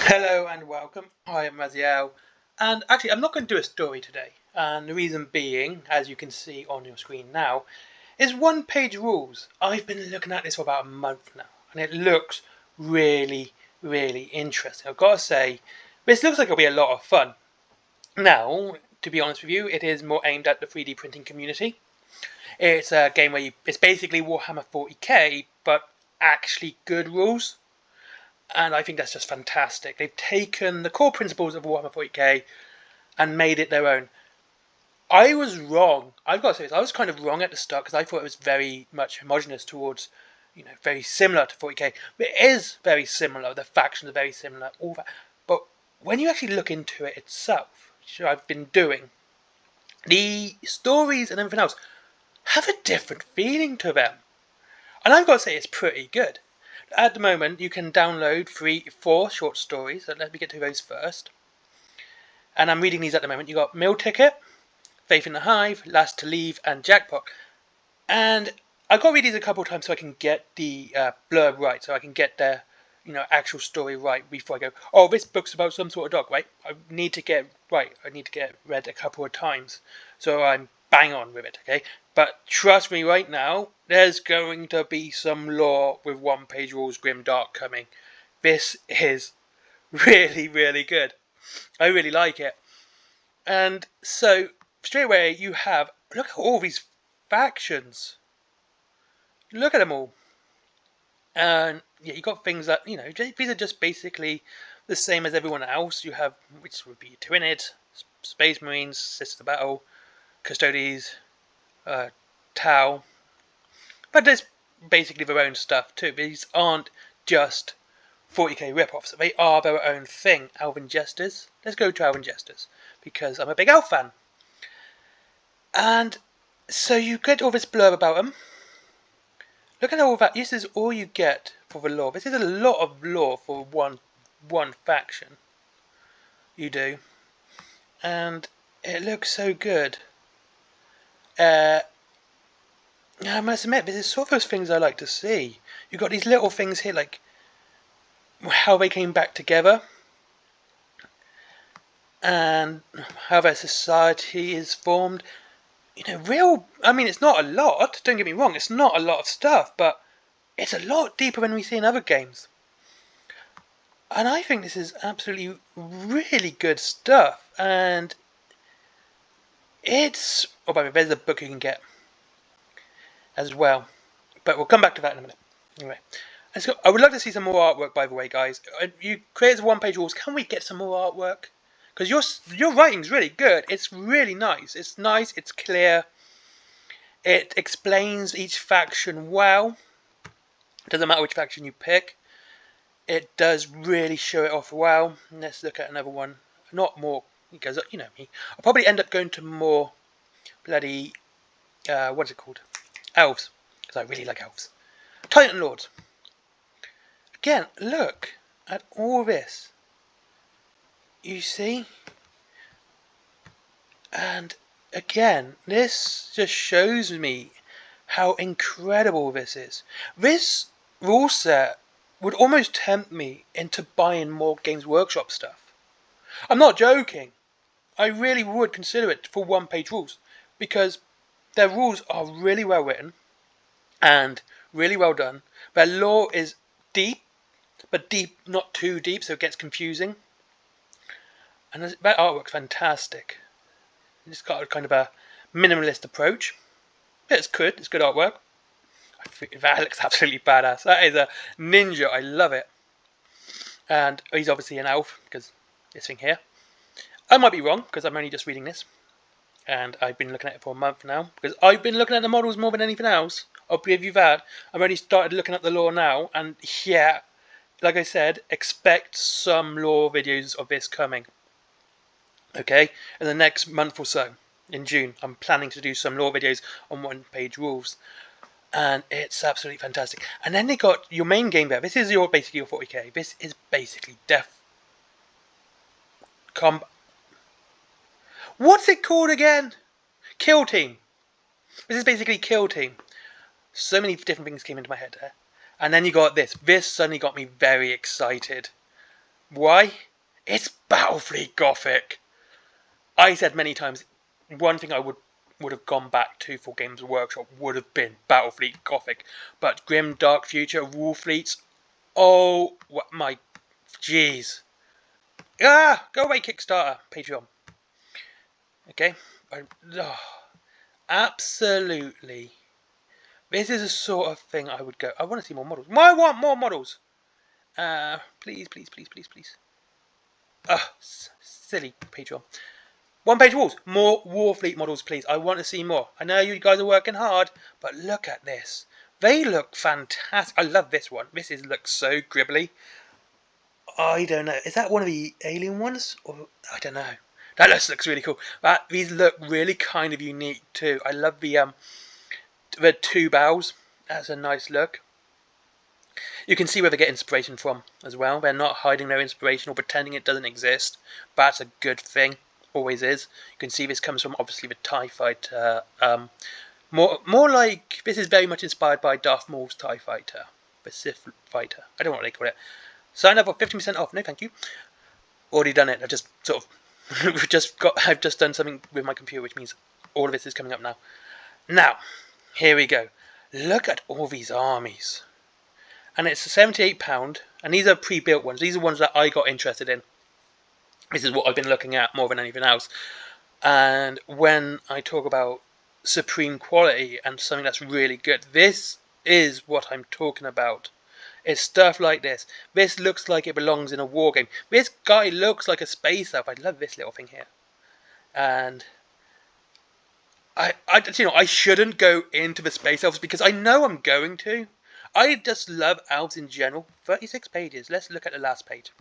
Hello and welcome. I am Raziel, and actually, I'm not going to do a story today. And the reason being, as you can see on your screen now, is one-page rules. I've been looking at this for about a month now, and it looks really, really interesting. I've got to say, this looks like it'll be a lot of fun. Now, to be honest with you, it is more aimed at the 3D printing community. It's a game where it's basically Warhammer 40k, but actually good rules. And I think that's just fantastic. They've taken the core principles of Warhammer 40k and made it their own. I was wrong. I've got to say this. I was kind of wrong at the start because I thought it was very much homogenous towards, very similar to 40k. But it is very similar. The factions are very similar. All that. But when you actually look into it itself, which I've been doing, the stories and everything else have a different feeling to them. And I've got to say it's pretty good. At the moment, you can download 4 short stories. So let me get to those first. And I'm reading these at the moment. You got Meal Ticket, Faith in the Hive, Last to Leave, and Jackpot. And I've got to read these a couple of times so I can get the blurb right, so I can get the actual story right before I go, oh, this book's about some sort of dog, right? I need to get right. I need to get read a couple of times, so I'm bang on with it, okay? But trust me right now, there's going to be some lore with one-page rules grimdark coming. This is really, really good. I really like it. And so, straight away, you have, look at all these factions. Look at them all. And yeah, you got things that, these are just basically the same as everyone else. You have, which would be Tyranid, Space Marines, Sisters of Battle, Custodes, Tau. But there's basically their own stuff too. These aren't just 40k rip-offs. They are their own thing. Elven Jesters. Let's go to Elven Jesters, because I'm a big elf fan. And so you get all this blurb about them. Look at all that. This is all you get for the lore. This is a lot of lore for one faction. You do. And it looks so good. I must admit, this is sort of those things I like to see. You've got these little things here, like how they came back together, and how their society is formed. It's not a lot, don't get me wrong, it's not a lot of stuff, but it's a lot deeper than we see in other games. And I think this is absolutely really good stuff, and it's... Oh, by the way, there's a book you can get as well, but we'll come back to that in a minute. Anyway, I would like to see some more artwork, by the way, guys. You created one-page rules. Can we get some more artwork? Because your writing's really good. It's really nice. It's nice. It's clear. It explains each faction well. It doesn't matter which faction you pick. It does really show it off well. Let's look at another one. Not more, because you know me. I'll probably end up going to more bloody what's it called? Elves, because I really like elves. Titan Lords. Again, look at all this. You see? And again, this just shows me how incredible this is. This rule set would almost tempt me into buying more Games Workshop stuff. I'm not joking. I really would consider it for one-page rules, because their rules are really well written and really well done. Their lore is deep, but deep, not too deep, so it gets confusing. And that artwork's fantastic. It's got a kind of a minimalist approach. It's good artwork. I think that looks absolutely badass. That is a ninja, I love it. And he's obviously an elf, because this thing here. I might be wrong, because I'm only just reading this. And I've been looking at it for a month now, because I've been looking at the models more than anything else. I'll give you that. I've only started looking at the lore now, and yeah, like I said, expect some lore videos of this coming. Okay, in the next month or so, in June, I'm planning to do some lore videos on one-page rules, and it's absolutely fantastic. And then they got your main game there. This is basically your 40k. This is basically Death Combat. What's it called again? Kill Team. This is basically Kill Team. So many different things came into my head there. And then you got this. This suddenly got me very excited. Why? It's Battlefleet Gothic. I said many times, one thing I would have gone back to for Games Workshop would have been Battlefleet Gothic, but Grim Dark Future War Fleets. Oh, what my, jeez. Ah, go away, Kickstarter, Patreon. Okay, absolutely. This is the sort of thing I would go. I want to see more models. I want more models. Please, please, please, please, please. Silly Patreon. One-page walls. More Warfleet models, please. I want to see more. I know you guys are working hard, but look at this. They look fantastic. I love this one. This looks so gribbly. I don't know. Is that one of the alien ones? Or I don't know. That looks really cool. But these look really kind of unique too. I love the two bows. That's a nice look. You can see where they get inspiration from as well. They're not hiding their inspiration or pretending it doesn't exist. That's a good thing. Always is. You can see this comes from obviously the TIE Fighter. More like this is very much inspired by Darth Maul's TIE Fighter, the Sith Fighter. I don't know what they call it. Sign up for 15% off. No, thank you. Already done it. I just sort of I've just done something with my computer, which means all of this is coming up now. Now, here we go. Look at all these armies, and it's £78, and these are pre-built ones. These are ones that I got interested in. This is what I've been looking at more than anything else. And when I talk about supreme quality and something that's really good, this is what I'm talking about. It's stuff like this. This looks like it belongs in a war game. This guy looks like a space elf. I love this little thing here. And I shouldn't go into the space elves because I know I'm going to. I just love elves in general. 36 pages. Let's look at the last page.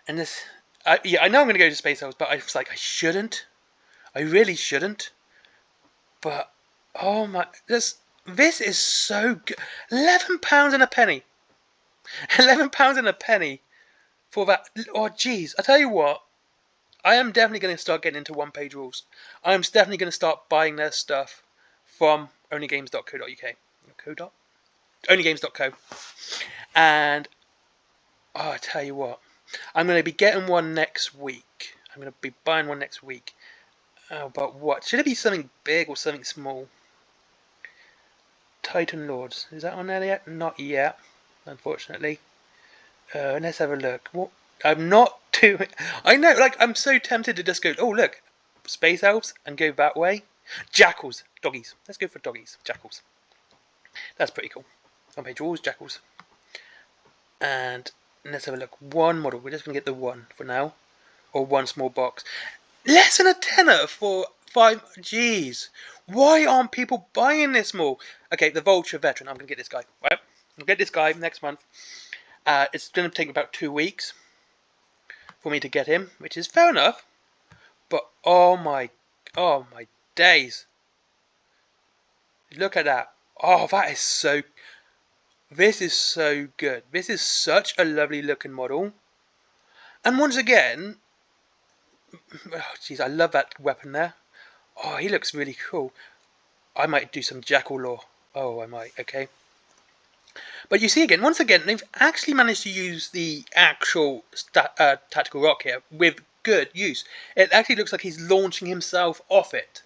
And this, I know I'm going to go to Space Elves, but I was like, I shouldn't. I really shouldn't. But, oh my, this is so good. £11 and a penny. £11 and a penny for that. Oh, jeez. I tell you what, I am definitely going to start getting into one-page rules. I am definitely going to start buying their stuff from onlygames.co.uk. Onlygames.co. And, oh, I tell you what. I'm going to be getting one next week. I'm going to be buying one next week. Oh, but what? Should it be something big or something small? Titan Lords. Is that on there yet? Not yet, unfortunately. Let's have a look. What? I'm not too... I know, like, I'm so tempted to just go, oh, look. Space Elves and go that way. Jackals. Doggies. Let's go for doggies. Jackals. That's pretty cool. One-page rules. Jackals. And... let's have a look. One model. We're just going to get the one for now. Or one small box. Less than a tenner for 5... Jeez. Why aren't people buying this more? Okay, the Vulture Veteran. I'm going to get this guy. Right? I'll get this guy next month. It's going to take about 2 weeks for me to get him, which is fair enough. But oh my days. Look at that. Oh, that is so... This is so good. This is such a lovely looking model. And once again, oh jeez, I love that weapon there. Oh, he looks really cool. I might do some Jackal lore. Oh, I might, okay. But you see again, once again, they've actually managed to use the actual tactical rock here with good use. It actually looks like he's launching himself off it,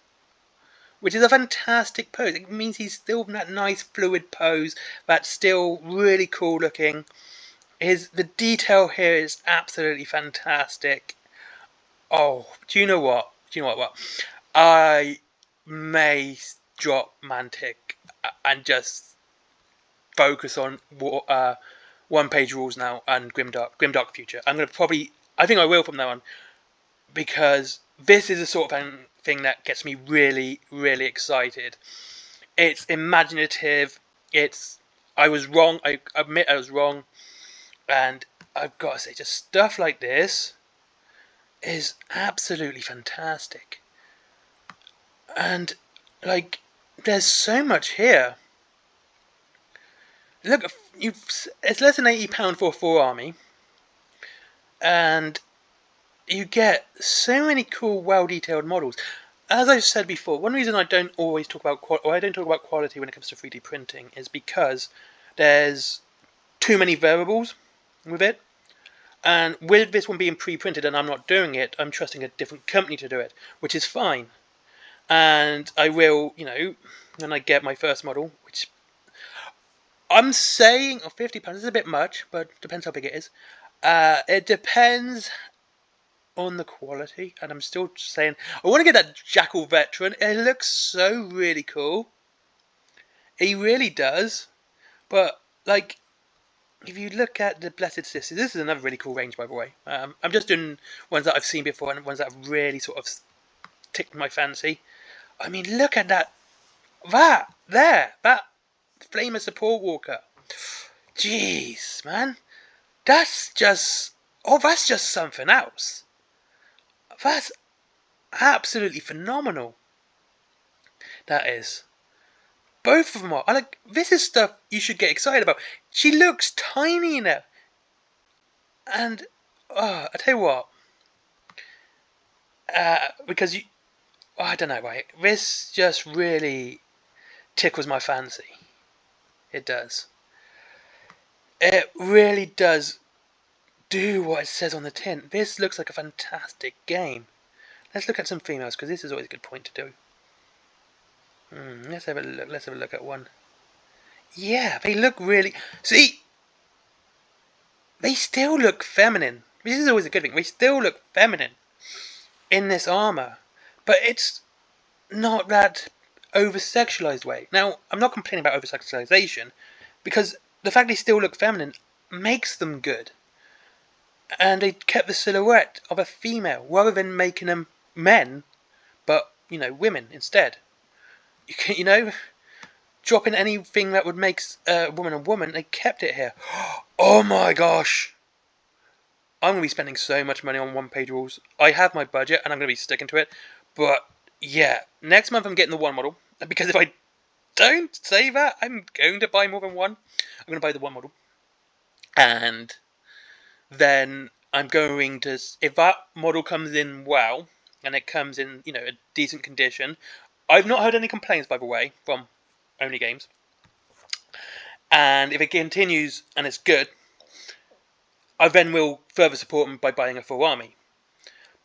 which is a fantastic pose. It means he's still in that nice fluid pose that's still really cool looking. The detail here is absolutely fantastic. Oh, do you know what? I may drop Mantic and just focus on one-page rules now and Grimdark Future. I think I will from now on, because this is the sort of thing that gets me really, really excited. It's imaginative. I was wrong. I admit I was wrong. And I've got to say, just stuff like this is absolutely fantastic. And, like, there's so much here. Look, it's less than £80 for a full army. And you get so many cool, well-detailed models. As I've said before, one reason I don't always talk about quality when it comes to 3D printing is because there's too many variables with it. And with this one being pre-printed and I'm not doing it, I'm trusting a different company to do it, which is fine. And I will, when I get my first model, which I'm saying, £50 is a bit much, but depends how big it is. It depends on the quality, and I'm still saying I want to get that Jackal Veteran. It looks so really cool. He really does. But like, if you look at the Blessed Sisters, this is another really cool range, by the way. I'm just doing ones that I've seen before and ones that have really sort of ticked my fancy. I mean, look at that. That Flamer Support Walker. Jeez, man. That's just something else. That's absolutely phenomenal. That is. Both of them are. This is stuff you should get excited about. She looks tiny now. And, I tell you what. Because I don't know, right? This just really tickles my fancy. It does. It really does do what it says on the tin. This looks like a fantastic game. Let's look at some females, because this is always a good point to do. Let's have a look. Let's have a look at one. Yeah, they look really... See, they still look feminine. This is always a good thing. They still look feminine in this armor. But it's not that over-sexualized way. Now, I'm not complaining about over-sexualization, because the fact they still look feminine makes them good. And they kept the silhouette of a female, rather than making them men, but, women instead. Dropping anything that would make a woman, they kept it here. Oh my gosh! I'm going to be spending so much money on one-page rules. I have my budget, and I'm going to be sticking to it. But, yeah, next month I'm getting the one model. Because if I don't say that, I'm going to buy more than one. I'm going to buy the one model. And then I'm going to... If that model comes in well, and it comes in, a decent condition... I've not heard any complaints, by the way, from Only Games. And if it continues and it's good, I then will further support them by buying a full army.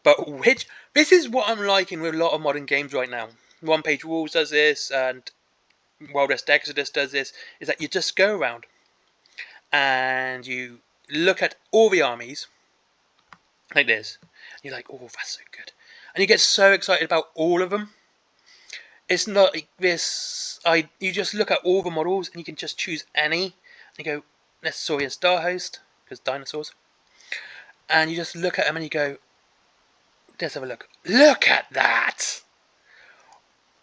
But this is what I'm liking with a lot of modern games right now. One Page Rules does this, and Wild West Exodus does this, is that you just go around and you look at all the armies, like this. And you're like, oh, that's so good. And you get so excited about all of them. It's not like this. You just look at all the models and you can just choose any. And you go, let's Saurian Star Host, because dinosaurs. And you just look at them and you go, let's have a look. Look at that!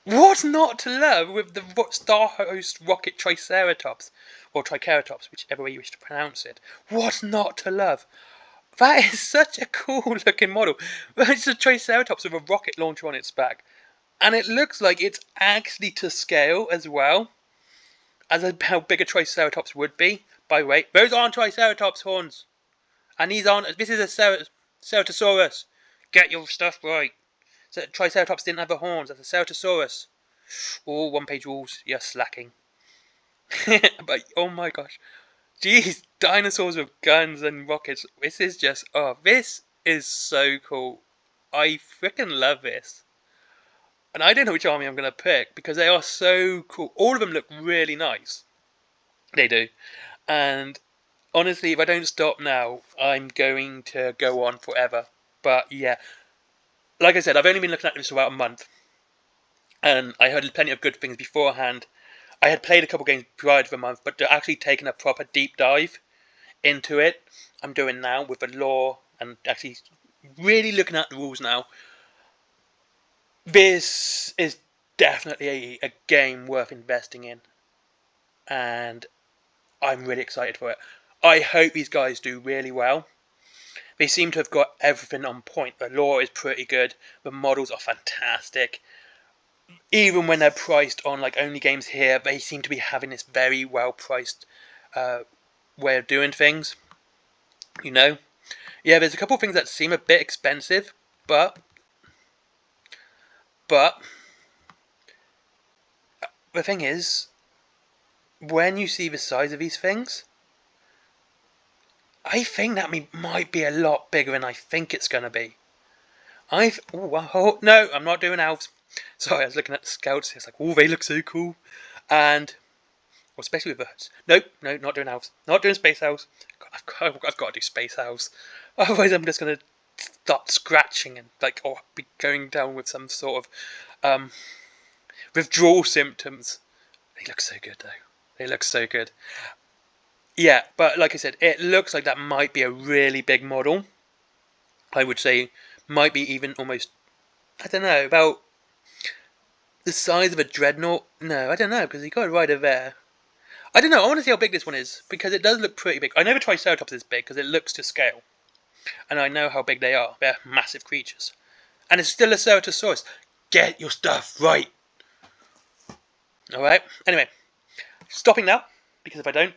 What not to love with the Star Host Rocket Triceratops? Or Triceratops, whichever way you wish to pronounce it. What not to love? That is such a cool looking model. It's a Triceratops with a rocket launcher on its back. And it looks like it's actually to scale as well as how big a Triceratops would be. By the way, those aren't Triceratops horns. And these aren't... This is a Ceratosaurus. Get your stuff right. So Triceratops didn't have the horns. That's a Ceratosaurus. Oh, one-page rules. You're slacking. But, oh my gosh. Jeez, dinosaurs with guns and rockets. This is just... Oh, this is so cool. I freaking love this. And I don't know which army I'm going to pick, because they are so cool. All of them look really nice. They do. And honestly, if I don't stop now, I'm going to go on forever. But yeah, like I said, I've only been looking at this for about a month. And I heard plenty of good things beforehand. I had played a couple games prior to the month, but to actually taking a proper deep dive into it, I'm doing now with the lore and actually really looking at the rules now. This is definitely a game worth investing in, and I'm really excited for it. I hope these guys do really well. They seem to have got everything on point. The lore is pretty good. The models are fantastic. Even when they're priced on like Only Games here, they seem to be having this very well priced way of doing things. Yeah, there's a couple of things that seem a bit expensive, but the thing is, when you see the size of these things, I think that might be a lot bigger than I think it's going to be. No, I'm not doing elves. Sorry, I was looking at the scouts. It's like, oh, they look so cool. And, well, especially with birds. Nope, no, not doing elves. Not doing space elves. I've got to do space elves. Otherwise, I'm just going to start scratching and, like, or be going down with some sort of withdrawal symptoms. They look so good, though. They look so good. Yeah, but like I said, it looks like that might be a really big model. I would say might be even almost, I don't know, about the size of a dreadnought. No, I don't know, because you got a rider there. I don't know, I want to see how big this one is, because it does look pretty big. I never Triceratops this big, because it looks to scale. And I know how big they are. They're massive creatures. And it's still a Ceratosaurus. Get your stuff right. Alright, anyway. Stopping now, because if I don't,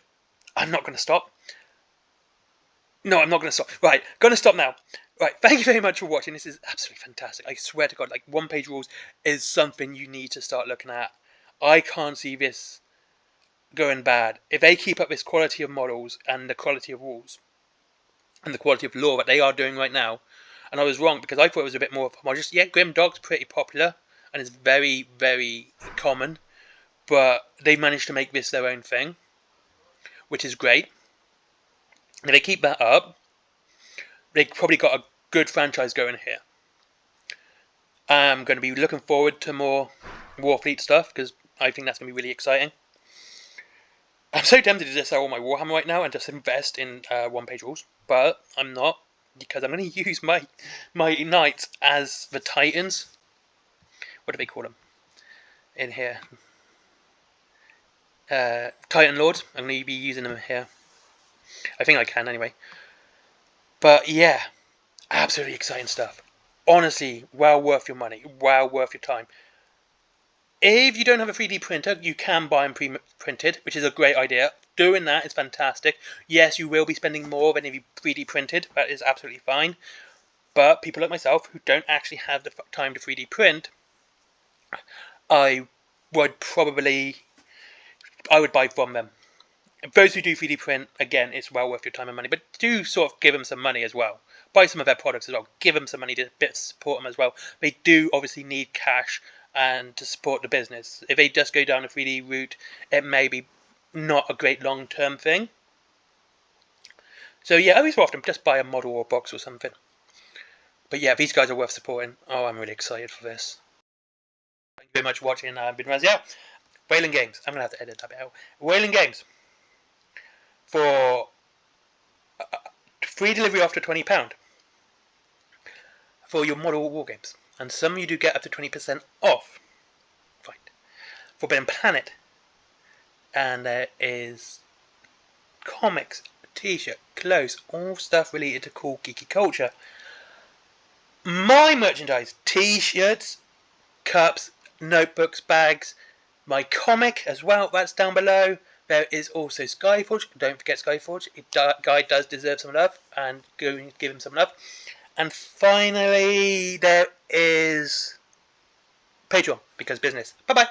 I'm not going to stop. No, I'm not going to stop. Right, going to stop now. Right, thank you very much for watching. This is absolutely fantastic. I swear to God, like, one-page rules is something you need to start looking at. I can't see this going bad. If they keep up this quality of models and the quality of rules and the quality of lore that they are doing right now, and I was wrong because I thought it was a bit more homogeneous. Yeah, Grim Dog's pretty popular and is very, very common, but they managed to make this their own thing, which is great. If they keep that up, they've probably got a good franchise going here. I'm going to be looking forward to more Warfleet stuff because I think that's going to be really exciting. I'm so tempted to just sell all my Warhammer right now and just invest in one-page rules, but I'm not because I'm going to use my knights as the Titans. What do they call them in here? Titan Lords. I'm going to be using them here. I think I can anyway. But yeah, absolutely exciting stuff. Honestly, well worth your money, well worth your time. If you don't have a 3D printer, you can buy them pre-printed, which is a great idea. Doing that is fantastic. Yes, you will be spending more than if you 3D printed. That is absolutely fine. But people like myself who don't actually have the time to 3D print, I would buy from them. Those who do 3D print, again, it's well worth your time and money. But do sort of give them some money as well. Buy some of their products as well. Give them some money to support them as well. They do obviously need cash and to support the business. If they just go down a 3D route, it may be not a great long-term thing. So yeah, every so often, just buy a model or a box or something. But yeah, these guys are worth supporting. Oh, I'm really excited for this. Thank you very much for watching. I've been Raziel. Whaling Games. I'm going to have to edit that bit out. Whaling Games. For free delivery after £20 for your model war games. And some you do get up to 20% off. Right. Forbidden Planet. And there is comics, t-shirt, clothes, all stuff related to cool geeky culture. My merchandise, t-shirts, cups, notebooks, bags, my comic as well, that's down below. There is also Skyforge. Don't forget Skyforge. Guy does deserve some love, and go and give him some love. And finally, there is Patreon, because business. Bye-bye.